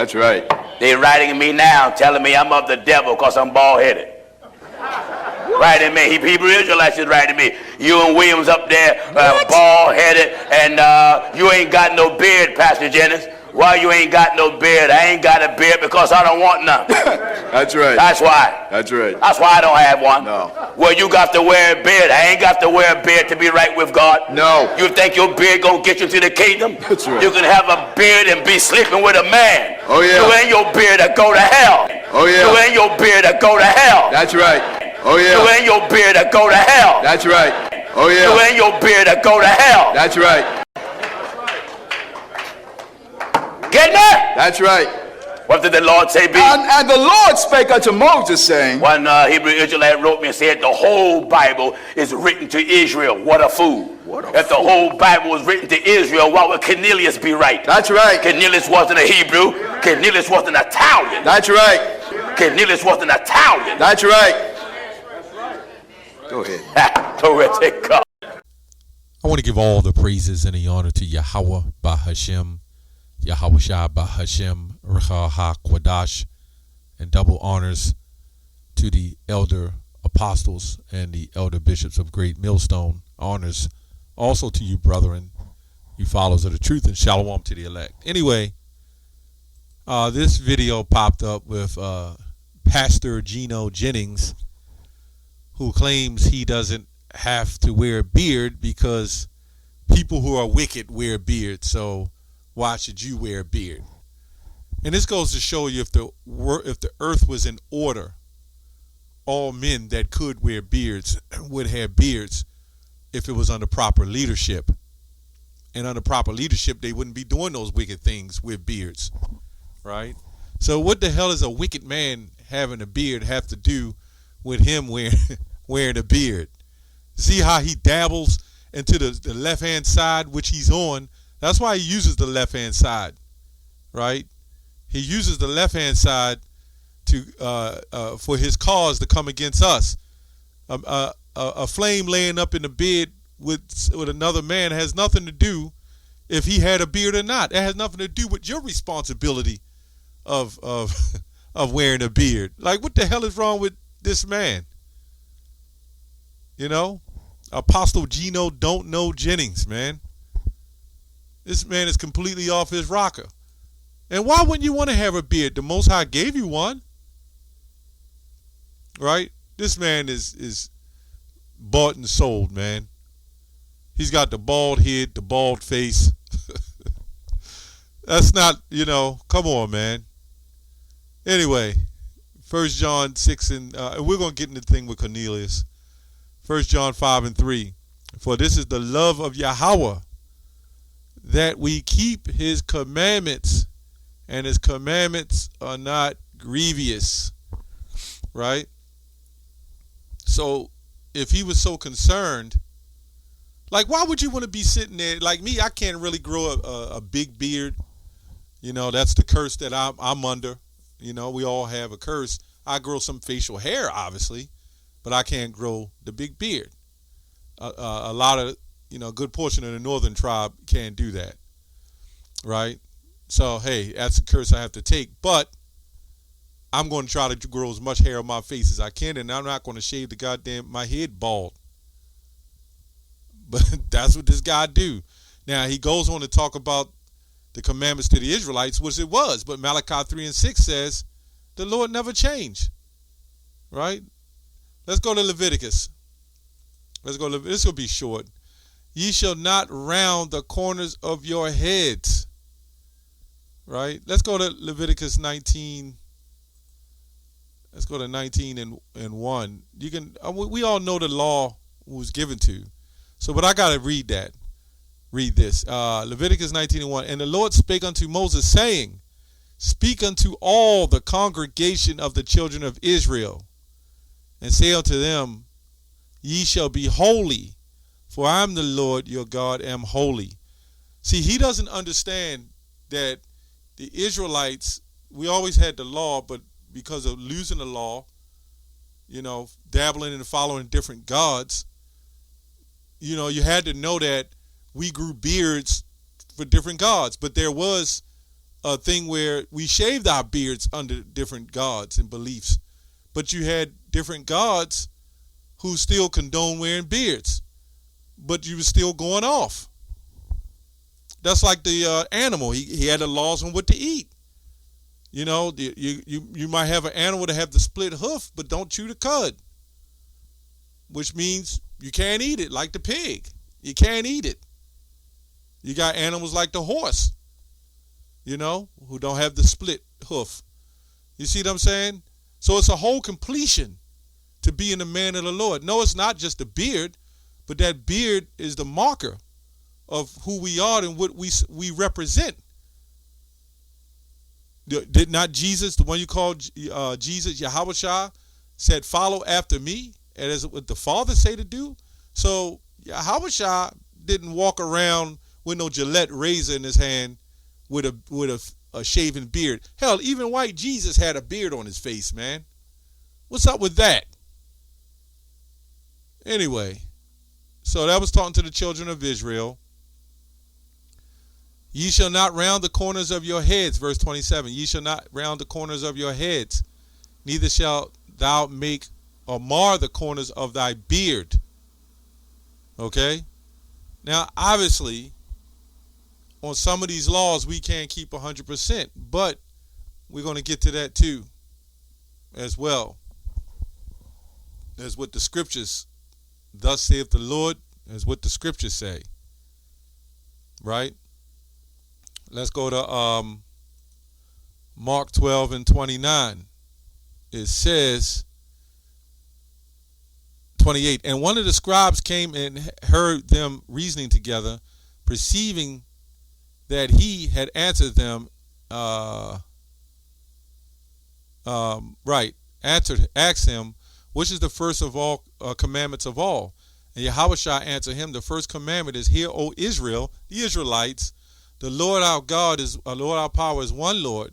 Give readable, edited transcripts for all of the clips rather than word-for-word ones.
That's right. They writing me now telling me I'm of the devil because I'm bald-headed. Writing me. Hebrew Israelites is writing me. You and Williams up there, bald-headed, and you ain't got no beard, Pastor Jennings. Why you ain't got no beard? I ain't got a beard because I don't want none. That's right. That's why. That's right. That's why I don't have one. No. Well, you got to wear a beard. I ain't got to wear a beard to be right with God. No. You think your beard gonna get you to the kingdom? That's right. You can have a beard and be sleeping with a man. Oh, yeah. You ain't your beard to go to hell. Oh, yeah. You ain't your beard to go to hell. That's right. Oh, yeah. You ain't your beard to go to hell. That's right. Oh, yeah. You ain't your beard to go to hell. That's right. Getting that? That's right. What did the Lord say, B? And the Lord spake unto Moses, saying, One Hebrew Israelite wrote me and said the whole Bible is written to Israel. What a fool. If the whole Bible was written to Israel, why would Cornelius be right? That's right. Cornelius wasn't a Hebrew. Cornelius was an Italian. That's right. Cornelius was an Italian. That's right. Go ahead. Glory to God. I want to give all the praises and the honor to Yahweh Bahashem, Yahweh Shah Bahashem, Recha HaKwadash, and double honors to the elder apostles and the elder bishops of Great Millstone. Honors also to you, brethren, you followers of the truth, and shalom to the elect. Anyway, this video popped up with Pastor GINO Jennings, who claims he doesn't have to wear a beard because people who are wicked wear beards, so why should you wear a beard? And this goes to show you if the earth was in order, all men that could wear beards would have beards if it was under proper leadership. And under proper leadership, they wouldn't be doing those wicked things with beards, right? So what the hell is a wicked man having a beard have to do with him wearing a beard? See how he dabbles into the left-hand side, which he's on. That's why he uses the left-hand side, right? He uses the left-hand side to for his cause to come against us. A flame laying up in the bed with another man has nothing to do if he had a beard or not. It has nothing to do with your responsibility of wearing a beard. Like, what the hell is wrong with this man? You know, Apostle GINO don't know Jennings, man. This man is completely off his rocker. And why wouldn't you want to have a beard? The Most High gave you one, right? This man is bought and sold, man. He's got the bald head, the bald face. That's not, come on, man. Anyway, 1 John 6 and we're going to get into the thing with Cornelius. 1 John 5 and 3. For this is the love of Yahweh, that we keep his commandments, and his commandments are not grievous, right? So if he was so concerned, like, why would you want to be sitting there? Like me, I can't really grow a big beard. That's the curse that I'm under. We all have a curse. I grow some facial hair, obviously, but I can't grow the big beard. A lot of, a good portion of the northern tribe can't do that, right? So, hey, that's a curse I have to take. But I'm going to try to grow as much hair on my face as I can, and I'm not going to shave my head bald. But that's what this guy do. Now, he goes on to talk about the commandments to the Israelites, which it was. But Malachi 3 and 6 says the Lord never changed, right? Let's go to Leviticus. This will be short. Ye shall not round the corners of your heads. Right? Let's go to Leviticus 19. Let's go to 19 and 1. You can. We all know the law was given to. So, but I got to read that. Read this. Leviticus 19 and 1. And the Lord spake unto Moses, saying, Speak unto all the congregation of the children of Israel, and say unto them, Ye shall be holy, for I am the Lord your God, am holy. See, he doesn't understand that the Israelites, we always had the law, but because of losing the law, dabbling and following different gods, you had to know that we grew beards for different gods. But there was a thing where we shaved our beards under different gods and beliefs. But you had different gods who still condone wearing beards, but you were still going off. That's like the animal. He had the laws on what to eat. You know, you might have an animal that have the split hoof, but don't chew the cud, which means you can't eat it, like the pig. You can't eat it. You got animals like the horse, you know, who don't have the split hoof. You see what I'm saying? So it's a whole completion to being a man of the Lord. No, it's not just a beard, but that beard is the marker of who we are and what we represent. Did not Jesus, the one you called Jesus, Yahushua, said, follow after me, and as what the Father say to do? So Yahushua didn't walk around with no Gillette razor in his hand with a shaven beard. Hell, even white Jesus had a beard on his face, man. What's up with that? Anyway, so that was talking to the children of Israel. Ye shall not round the corners of your heads, verse 27. Ye shall not round the corners of your heads, neither shalt thou make or mar the corners of thy beard. Okay? Now, obviously, on some of these laws, we can't keep 100%, but we're going to get to that too, as well. As what the scriptures, thus saith the Lord, as what the scriptures say. Right? Let's go to Mark 12 and 29. It says, 28, and one of the scribes came and heard them reasoning together, perceiving that he had answered them, asked him, which is the first of all commandments of all? And Yahushua answered him, the first commandment is, hear, O Israel, the Israelites, the Lord our God is, Lord our power is one Lord,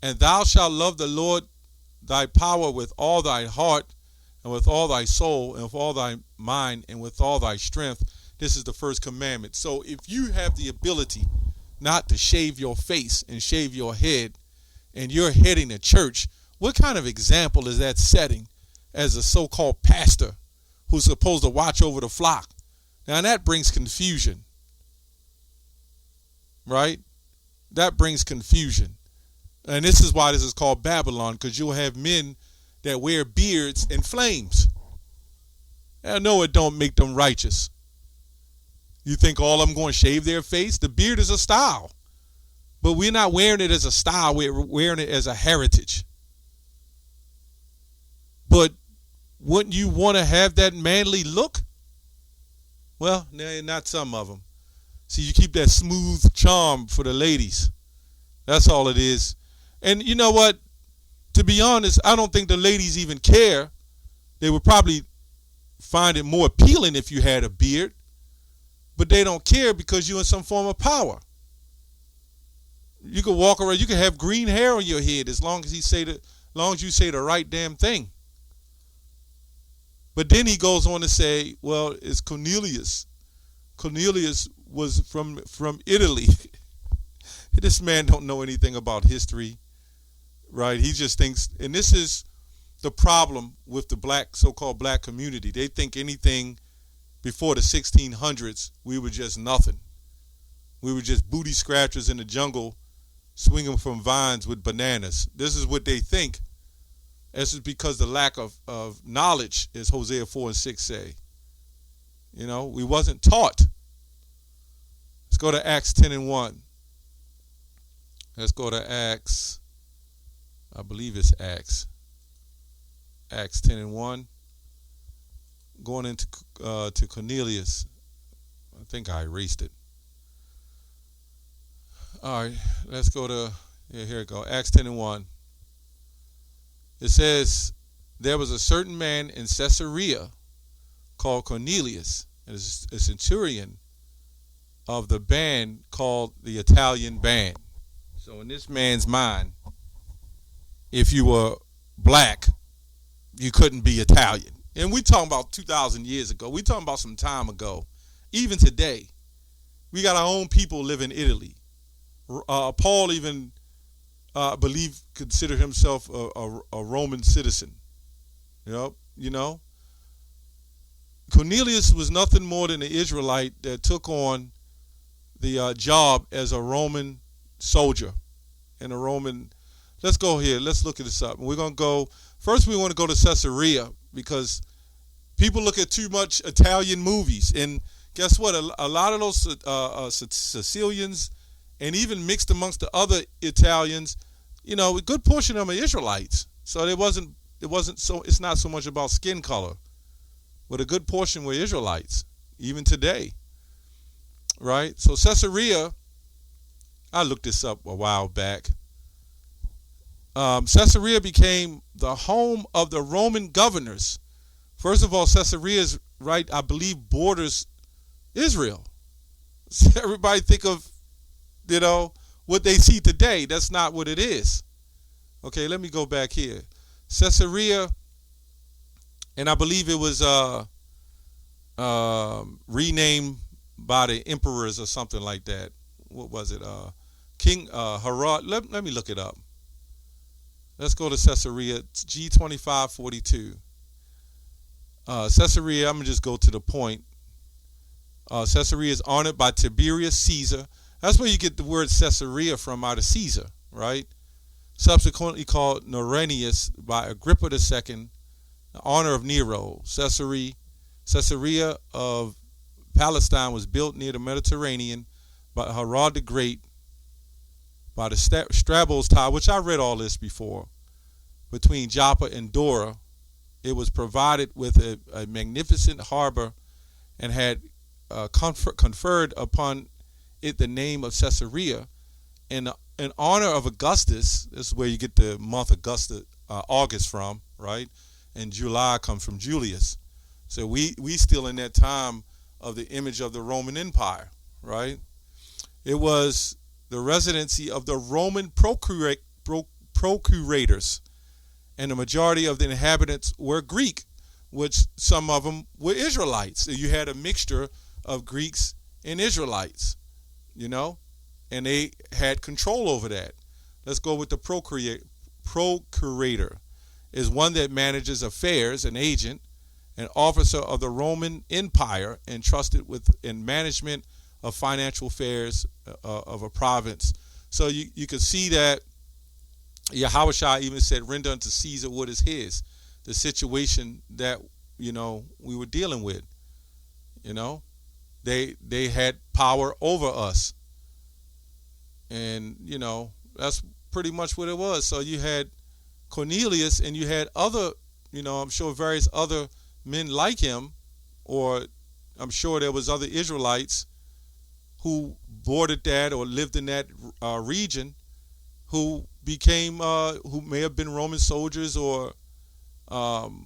and thou shalt love the Lord thy power with all thy heart, and with all thy soul, and with all thy mind, and with all thy strength. This is the first commandment. So if you have the ability not to shave your face and shave your head, and you're heading to church, what kind of example is that setting as a so-called pastor who's supposed to watch over the flock? Now that brings confusion. Right? That brings confusion. And this is why this is called Babylon, because you'll have men that wear beards and flames. I know it don't make them righteous. You think all of them going to shave their face? The beard is a style. But we're not wearing it as a style. We're wearing it as a heritage. But wouldn't you want to have that manly look? Well, not some of them. See, you keep that smooth charm for the ladies. That's all it is. And you know what? To be honest, I don't think the ladies even care. They would probably find it more appealing if you had a beard. But they don't care because you're in some form of power. You can walk around, you can have green hair on your head as long as you say the right damn thing. But then he goes on to say, well, it's Cornelius. Cornelius was from Italy. This man don't know anything about history, right? He just thinks, and this is the problem with the so-called black community. They think anything before the 1600s, we were just nothing. We were just booty scratchers in the jungle, swinging from vines with bananas. This is what they think. This is because the lack of knowledge, as Hosea 4 and 6 say. You know, we wasn't taught. Let's go to Acts 10 and 1. Let's go to Acts. I believe it's Acts. Acts 10 and 1. Going into to Cornelius. I think I erased it. All right, let's go to, here it go. Acts 10 and 1. It says, there was a certain man in Caesarea called Cornelius, a centurion of the band called the Italian band. So in this man's mind, if you were black, you couldn't be Italian. And we talking about 2,000 years ago. We talking about some time ago. Even today, we got our own people live in Italy. Paul even considered himself a Roman citizen. Yep, Cornelius was nothing more than an Israelite that took on the job as a Roman soldier and a Roman. Let's go here. Let's look at this up. We're going to go. First, we want to go to Caesarea because people look at too much Italian movies. And guess what? A lot of those Sicilians and even mixed amongst the other Italians, a good portion of them are Israelites. So it wasn't so, it's not so much about skin color, but a good portion were Israelites, even today. Right? So Caesarea, I looked this up a while back. Caesarea became the home of the Roman governors. First of all, Caesarea is right, I believe, borders Israel. So everybody think of, what they see today. That's not what it is. Okay, let me go back here. Caesarea, and I believe it was renamed by the emperors or something like that. What was it? King Herod. Let me look it up. Let's go to Caesarea. It's G2542. Caesarea, I'm going to just go to the point. Caesarea is honored by Tiberius Caesar. That's where you get the word Caesarea from, out of Caesar, right? Subsequently called Norenius by Agrippa II, in honor of Nero. Caesarea of Palestine was built near the Mediterranean by Herod the Great by the Strabos Tower, which I read all this before, between Joppa and Dora. It was provided with a magnificent harbor and had conferred upon it the name of Caesarea in honor of Augustus. This is where you get the month August from, right? And July comes from Julius. So we still in that time of the image of the Roman Empire, right? It was the residency of the Roman procurators, and the majority of the inhabitants were Greek, which some of them were Israelites. So you had a mixture of Greeks and Israelites, and they had control over that. Let's go with the procurator. Is one that manages affairs, an agent, an officer of the Roman Empire, entrusted with in management of financial affairs of a province. So you can see that Yahushua even said, render unto Caesar what is his. The situation that, we were dealing with, they had power over us. And, that's pretty much what it was. So you had Cornelius and you had other, I'm sure various other men like him, or I'm sure there was other Israelites who bordered that or lived in that region, who became, who may have been Roman soldiers or, followed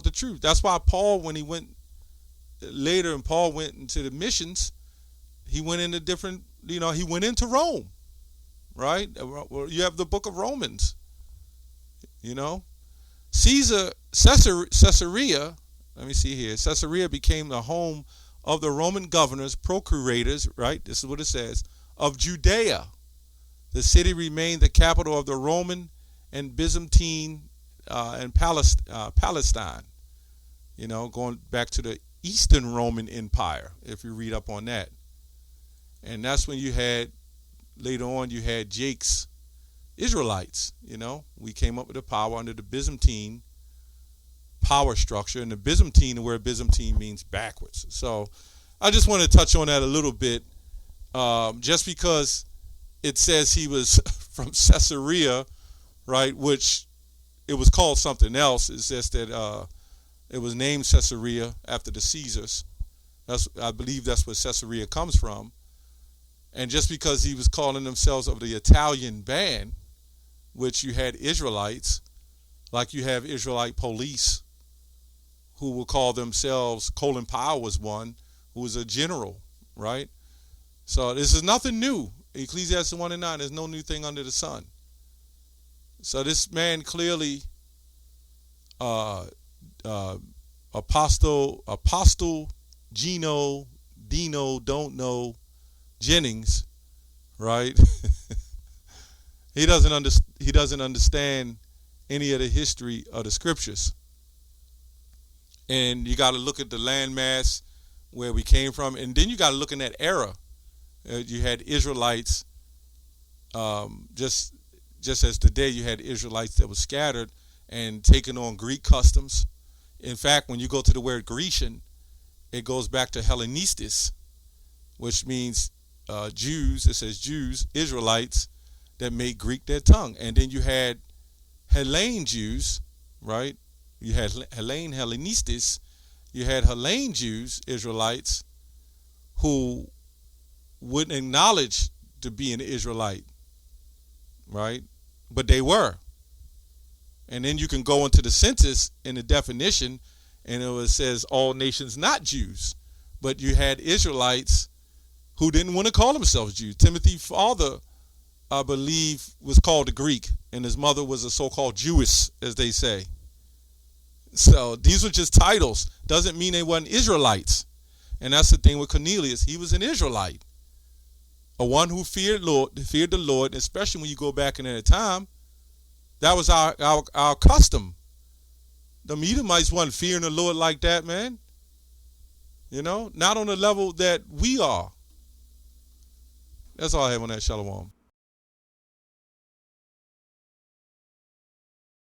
the truth. That's why Paul, when he went later and Paul went into the missions, he went into different, he went into Rome, right? You have the book of Romans, Caesarea, let me see here. Caesarea became the home of the Roman governors, procurators, right? This is what it says, of Judea. The city remained the capital of the Roman and Byzantine and Palestine, going back to the Eastern Roman Empire, if you read up on that. And that's when you had, later on, you had Jake's Israelites, We came up with the power under the Byzantine power structure, and the Byzantine, the word Byzantine means backwards. So I just want to touch on that a little bit, just because it says he was from Caesarea, right, which it was called something else. It says that it was named Caesarea after the Caesars. I believe that's where Caesarea comes from. And just because he was calling themselves of the Italian band, which you had Israelites, like you have Israelite police, who will call themselves, Colin Powell was one, who was a general, right? So this is nothing new. Ecclesiastes 1:9, there's no new thing under the sun. So this man clearly, Apostle GINO, Dino, don't know, Jennings, right? He doesn't understand any of the history of the scriptures. And you got to look at the landmass where we came from, and then you got to look in that era. You had Israelites, just as today you had Israelites that were scattered and taking on Greek customs. In fact, when you go to the word Grecian, it goes back to Hellenistis, which means Jews. It says Jews, Israelites that made Greek their tongue. And then you had Hellene Jews, right? You had Hellenistis. You had Hellene Jews, Israelites, who wouldn't acknowledge to be an Israelite, right? But they were. And then you can go into the census in the definition, and it says all nations not Jews. But you had Israelites who didn't want to call themselves Jews. Timothy's father, I believe, was called a Greek, and his mother was a so-called Jewess, as they say. So these were just titles. Doesn't mean they weren't Israelites. And that's the thing with Cornelius. He was an Israelite, a one who feared the Lord, especially when you go back in that time. That was our custom. The Edomites wasn't fearing the Lord like that, man. You know, not on the level that we are. That's all I have on that. Shalom.